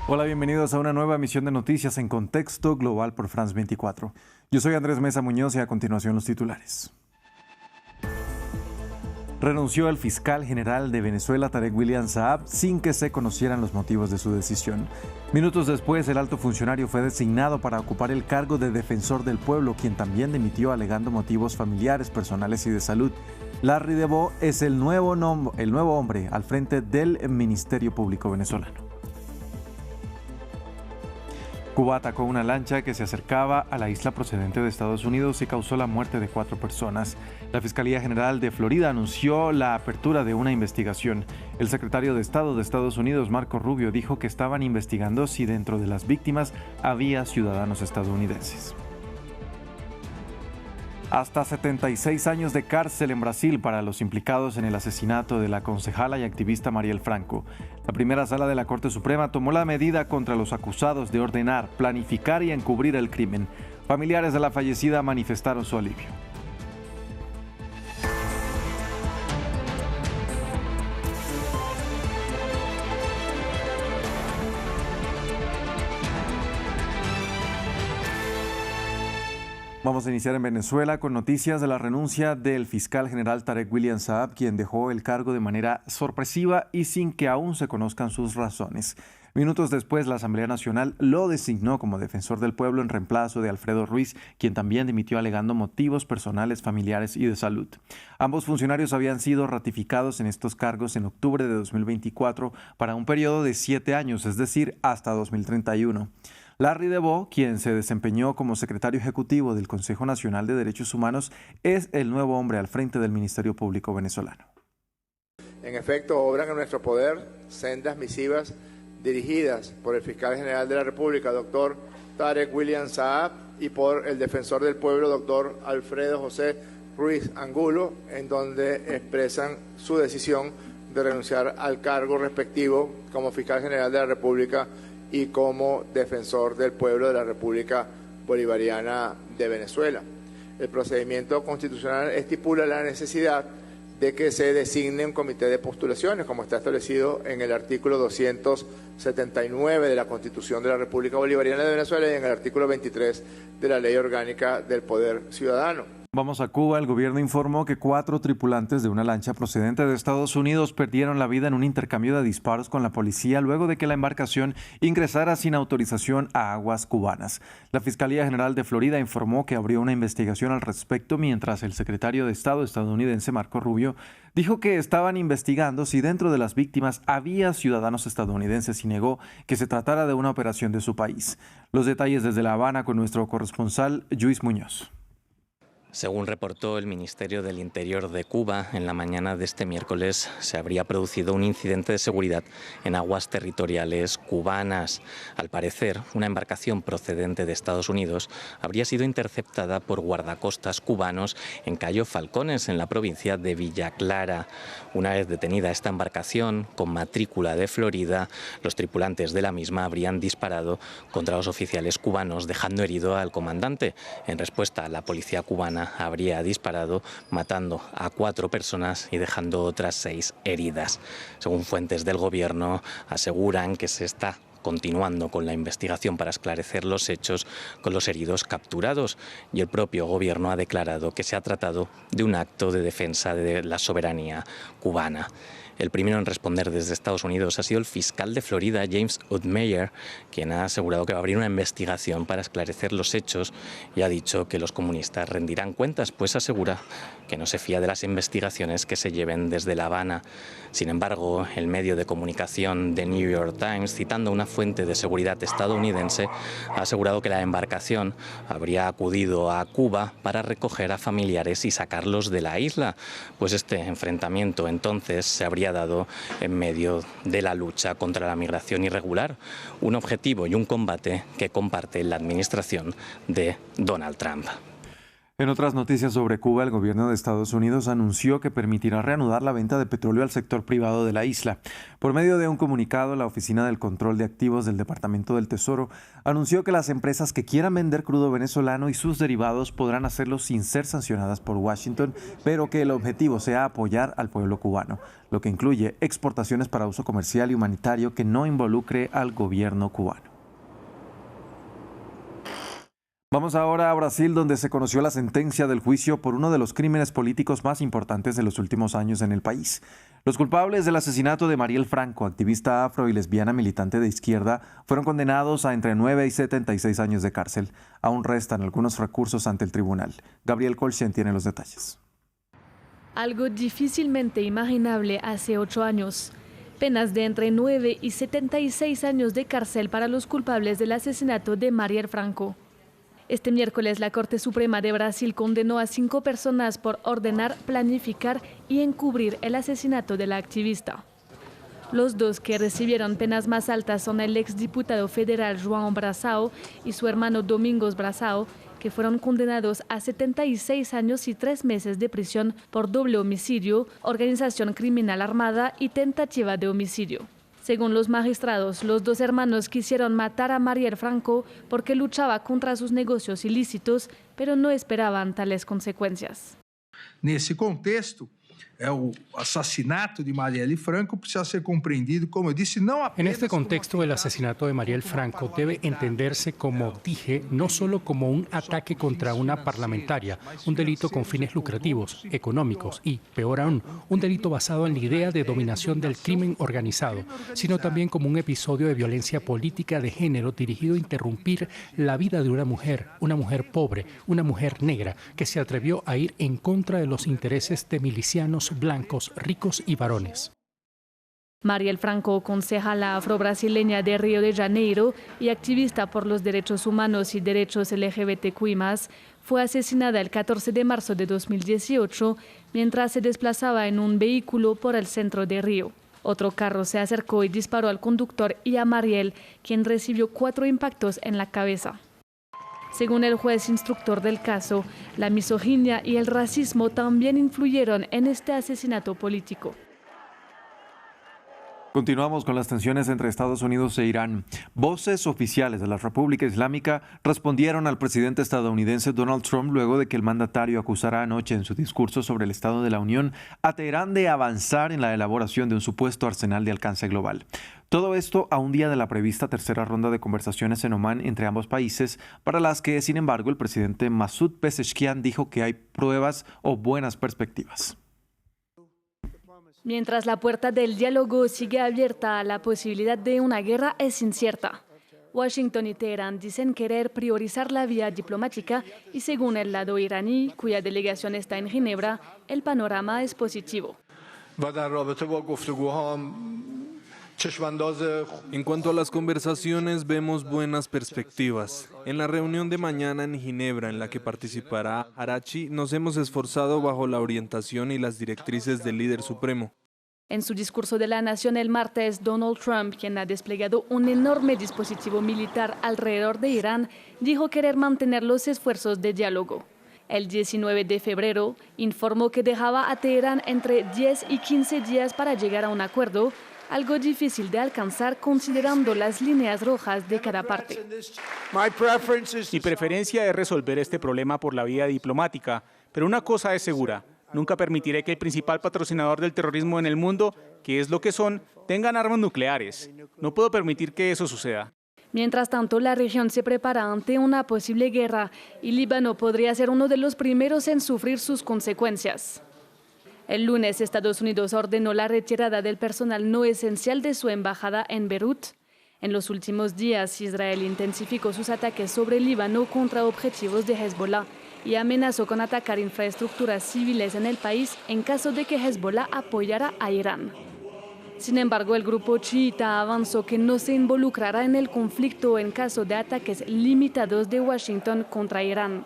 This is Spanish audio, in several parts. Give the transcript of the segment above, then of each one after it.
Hola, bienvenidos a una nueva emisión de Noticias en Contexto Global por France 24. Yo soy Andrés Mesa Muñoz y a continuación los titulares. Renunció el fiscal general de Venezuela, Tarek William Saab, sin que se conocieran los motivos de su decisión. Minutos después, el alto funcionario fue designado para ocupar el cargo de defensor del pueblo, quien también dimitió alegando motivos familiares, personales y de salud. Larry DeVos es el nuevo hombre al frente del Ministerio Público venezolano. Cuba atacó una lancha que se acercaba a la isla procedente de Estados Unidos y causó la muerte de 4 personas. La Fiscalía General de Florida anunció la apertura de una investigación. El secretario de Estado de Estados Unidos, Marco Rubio, dijo que estaban investigando si dentro de las víctimas había ciudadanos estadounidenses. Hasta 76 años de cárcel en Brasil para los implicados en el asesinato de la concejala y activista Marielle Franco. La primera sala de la Corte Suprema tomó la medida contra los acusados de ordenar, planificar y encubrir el crimen. Familiares de la fallecida manifestaron su alivio. Vamos a iniciar en Venezuela con noticias de la renuncia del fiscal general Tarek William Saab, quien dejó el cargo de manera sorpresiva y sin que aún se conozcan sus razones. Minutos después, la Asamblea Nacional lo designó como defensor del pueblo en reemplazo de Alfredo Ruiz, quien también dimitió alegando motivos personales, familiares y de salud. Ambos funcionarios habían sido ratificados en estos cargos en octubre de 2024 para un periodo de 7 años, es decir, hasta 2031. Larry DeVos, quien se desempeñó como secretario ejecutivo del Consejo Nacional de Derechos Humanos, es el nuevo hombre al frente del Ministerio Público venezolano. En efecto, obran en nuestro poder sendas misivas dirigidas por el fiscal general de la República, doctor Tarek William Saab, y por el defensor del pueblo, doctor Alfredo José Ruiz Angulo, en donde expresan su decisión de renunciar al cargo respectivo como fiscal general de la República y como defensor del pueblo de la República Bolivariana de Venezuela. El procedimiento constitucional estipula la necesidad de que se designe un comité de postulaciones, como está establecido en el artículo 279 de la Constitución de la República Bolivariana de Venezuela y en el artículo 23 de la Ley Orgánica del Poder Ciudadano. Vamos a Cuba. El gobierno informó que 4 tripulantes de una lancha procedente de Estados Unidos perdieron la vida en un intercambio de disparos con la policía luego de que la embarcación ingresara sin autorización a aguas cubanas. La Fiscalía General de Florida informó que abrió una investigación al respecto, mientras el secretario de Estado estadounidense, Marco Rubio, dijo que estaban investigando si dentro de las víctimas había ciudadanos estadounidenses y negó que se tratara de una operación de su país. Los detalles desde La Habana con nuestro corresponsal, Luis Muñoz. Según reportó el Ministerio del Interior de Cuba, en la mañana de este miércoles se habría producido un incidente de seguridad en aguas territoriales cubanas. Al parecer, una embarcación procedente de Estados Unidos habría sido interceptada por guardacostas cubanos en Cayo Falcones, en la provincia de Villa Clara. Una vez detenida esta embarcación, con matrícula de Florida, los tripulantes de la misma habrían disparado contra los oficiales cubanos, dejando herido al comandante. En respuesta, la policía cubana habría disparado, matando a 4 personas y dejando otras 6 heridas. Según fuentes del gobierno, aseguran que se está continuando con la investigación para esclarecer los hechos con los heridos capturados, y el propio gobierno ha declarado que se ha tratado de un acto de defensa de la soberanía cubana. El primero en responder desde Estados Unidos ha sido el fiscal de Florida, James Utmeyer, quien ha asegurado que va a abrir una investigación para esclarecer los hechos y ha dicho que los comunistas rendirán cuentas, pues asegura que no se fía de las investigaciones que se lleven desde La Habana. Sin embargo, el medio de comunicación The New York Times, citando a una fuente de seguridad estadounidense, ha asegurado que la embarcación habría acudido a Cuba para recoger a familiares y sacarlos de la isla, pues este enfrentamiento entonces se habría dado en medio de la lucha contra la migración irregular, un objetivo y un combate que comparte la administración de Donald Trump. En otras noticias sobre Cuba, el gobierno de Estados Unidos anunció que permitirá reanudar la venta de petróleo al sector privado de la isla. Por medio de un comunicado, la Oficina del Control de Activos del Departamento del Tesoro anunció que las empresas que quieran vender crudo venezolano y sus derivados podrán hacerlo sin ser sancionadas por Washington, pero que el objetivo sea apoyar al pueblo cubano, lo que incluye exportaciones para uso comercial y humanitario que no involucre al gobierno cubano. Vamos ahora a Brasil, donde se conoció la sentencia del juicio por uno de los crímenes políticos más importantes de los últimos años en el país. Los culpables del asesinato de Marielle Franco, activista afro y lesbiana militante de izquierda, fueron condenados a entre 9 y 76 años de cárcel. Aún restan algunos recursos ante el tribunal. Gabriel Colchen tiene los detalles. Algo difícilmente imaginable hace 8 años. Penas de entre 9 y 76 años de cárcel para los culpables del asesinato de Marielle Franco. Este miércoles, la Corte Suprema de Brasil condenó a 5 personas por ordenar, planificar y encubrir el asesinato de la activista. Los 2 que recibieron penas más altas son el exdiputado federal João Brasão y su hermano Domingos Brasão, que fueron condenados a 76 años y 3 meses de prisión por doble homicidio, organización criminal armada y tentativa de homicidio. Según los magistrados, los 2 hermanos quisieron matar a Marielle Franco porque luchaba contra sus negocios ilícitos, pero no esperaban tales consecuencias. Nesse contexto, o assassinato de Marielle Franco precisa ser compreendido, como eu disse, não apenas. En este contexto, el asesinato de Marielle Franco debe entenderse, como dije, no solo como un ataque contra una parlamentaria, un delito con fines lucrativos, económicos y, peor aún, un delito basado en la idea de dominación del crimen organizado, sino también como un episodio de violencia política de género dirigido a interrumpir la vida de una mujer pobre, una mujer negra, que se atrevió a ir en contra de los intereses de milicianos blancos, ricos y varones. Marielle Franco, concejala afro-brasileña de Río de Janeiro y activista por los derechos humanos y derechos LGBTQI+, fue asesinada el 14 de marzo de 2018 mientras se desplazaba en un vehículo por el centro de Río. Otro carro se acercó y disparó al conductor y a Marielle, quien recibió 4 impactos en la cabeza. Según el juez instructor del caso, la misoginia y el racismo también influyeron en este asesinato político. Continuamos con las tensiones entre Estados Unidos e Irán. Voces oficiales de la República Islámica respondieron al presidente estadounidense Donald Trump luego de que el mandatario acusara anoche en su discurso sobre el Estado de la Unión a Teherán de avanzar en la elaboración de un supuesto arsenal de alcance global. Todo esto a un día de la prevista tercera ronda de conversaciones en Omán entre ambos países, para las que, sin embargo, el presidente Masoud Pezeshkian dijo que hay pruebas o buenas perspectivas. Mientras la puerta del diálogo sigue abierta, la posibilidad de una guerra es incierta. Washington y Teherán dicen querer priorizar la vía diplomática y, según el lado iraní, cuya delegación está en Ginebra, el panorama es positivo. En cuanto a las conversaciones, vemos buenas perspectivas. En la reunión de mañana en Ginebra, en la que participará Araghchi, nos hemos esforzado bajo la orientación y las directrices del líder supremo. En su discurso de la nación el martes, Donald Trump, quien ha desplegado un enorme dispositivo militar alrededor de Irán, dijo querer mantener los esfuerzos de diálogo. El 19 de febrero informó que dejaba a Teherán entre 10 y 15 días para llegar a un acuerdo, algo difícil de alcanzar considerando las líneas rojas de cada parte. Mi preferencia es resolver este problema por la vía diplomática, pero una cosa es segura: nunca permitiré que el principal patrocinador del terrorismo en el mundo, que es lo que son, tengan armas nucleares. No puedo permitir que eso suceda. Mientras tanto, la región se prepara ante una posible guerra y Líbano podría ser uno de los primeros en sufrir sus consecuencias. El lunes, Estados Unidos ordenó la retirada del personal no esencial de su embajada en Beirut. En los últimos días, Israel intensificó sus ataques sobre Líbano contra objetivos de Hezbollah y amenazó con atacar infraestructuras civiles en el país en caso de que Hezbollah apoyara a Irán. Sin embargo, el grupo chiita avanzó que no se involucrará en el conflicto en caso de ataques limitados de Washington contra Irán.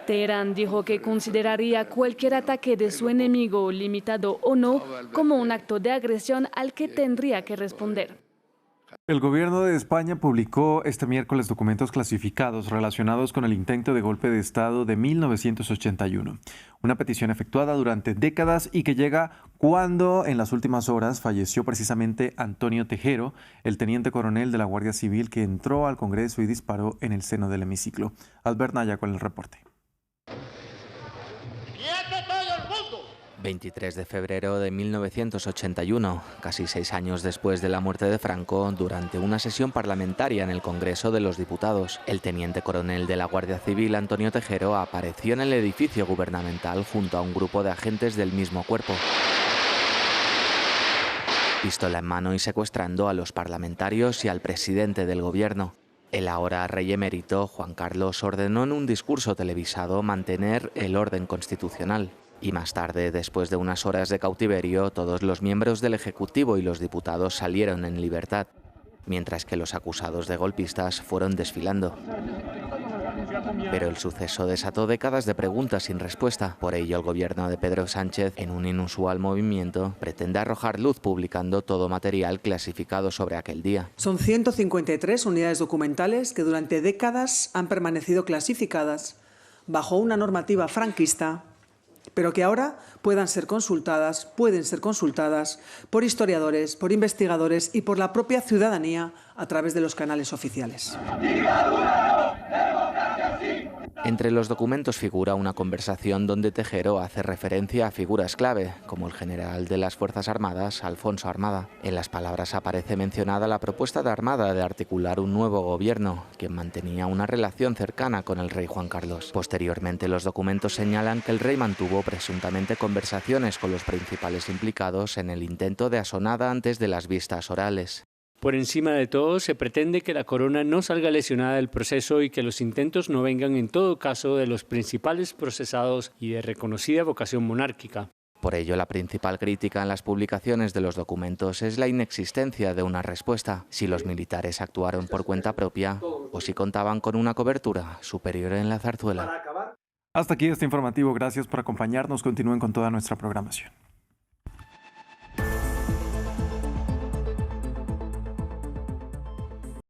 Teherán dijo que consideraría cualquier ataque de su enemigo, limitado o no, como un acto de agresión al que tendría que responder. El gobierno de España publicó este miércoles documentos clasificados relacionados con el intento de golpe de Estado de 1981, una petición efectuada durante décadas y que llega cuando en las últimas horas falleció precisamente Antonio Tejero, el teniente coronel de la Guardia Civil que entró al Congreso y disparó en el seno del hemiciclo. Albert Naya con el reporte. 23 de febrero de 1981, casi 6 años después de la muerte de Franco, durante una sesión parlamentaria en el Congreso de los Diputados, el teniente coronel de la Guardia Civil, Antonio Tejero, apareció en el edificio gubernamental junto a un grupo de agentes del mismo cuerpo, pistola en mano y secuestrando a los parlamentarios y al presidente del gobierno. El ahora rey emérito, Juan Carlos, ordenó en un discurso televisado mantener el orden constitucional. Y más tarde, después de unas horas de cautiverio, todos los miembros del Ejecutivo y los diputados salieron en libertad, mientras que los acusados de golpistas fueron desfilando. Pero el suceso desató décadas de preguntas sin respuesta. Por ello, el gobierno de Pedro Sánchez, en un inusual movimiento, pretende arrojar luz publicando todo material clasificado sobre aquel día. Son 153 unidades documentales que durante décadas han permanecido clasificadas bajo una normativa franquista, pero que ahora pueden ser consultadas por historiadores, por investigadores y por la propia ciudadanía a través de los canales oficiales. Entre los documentos figura una conversación donde Tejero hace referencia a figuras clave, como el general de las Fuerzas Armadas, Alfonso Armada. En las palabras aparece mencionada la propuesta de Armada de articular un nuevo gobierno, quien mantenía una relación cercana con el rey Juan Carlos. Posteriormente, los documentos señalan que el rey mantuvo presuntamente conversaciones con los principales implicados en el intento de asonada antes de las vistas orales. Por encima de todo, se pretende que la corona no salga lesionada del proceso y que los intentos no vengan en todo caso de los principales procesados y de reconocida vocación monárquica. Por ello, la principal crítica en las publicaciones de los documentos es la inexistencia de una respuesta, si los militares actuaron por cuenta propia o si contaban con una cobertura superior en la zarzuela. Hasta aquí este informativo. Gracias por acompañarnos. Continúen con toda nuestra programación.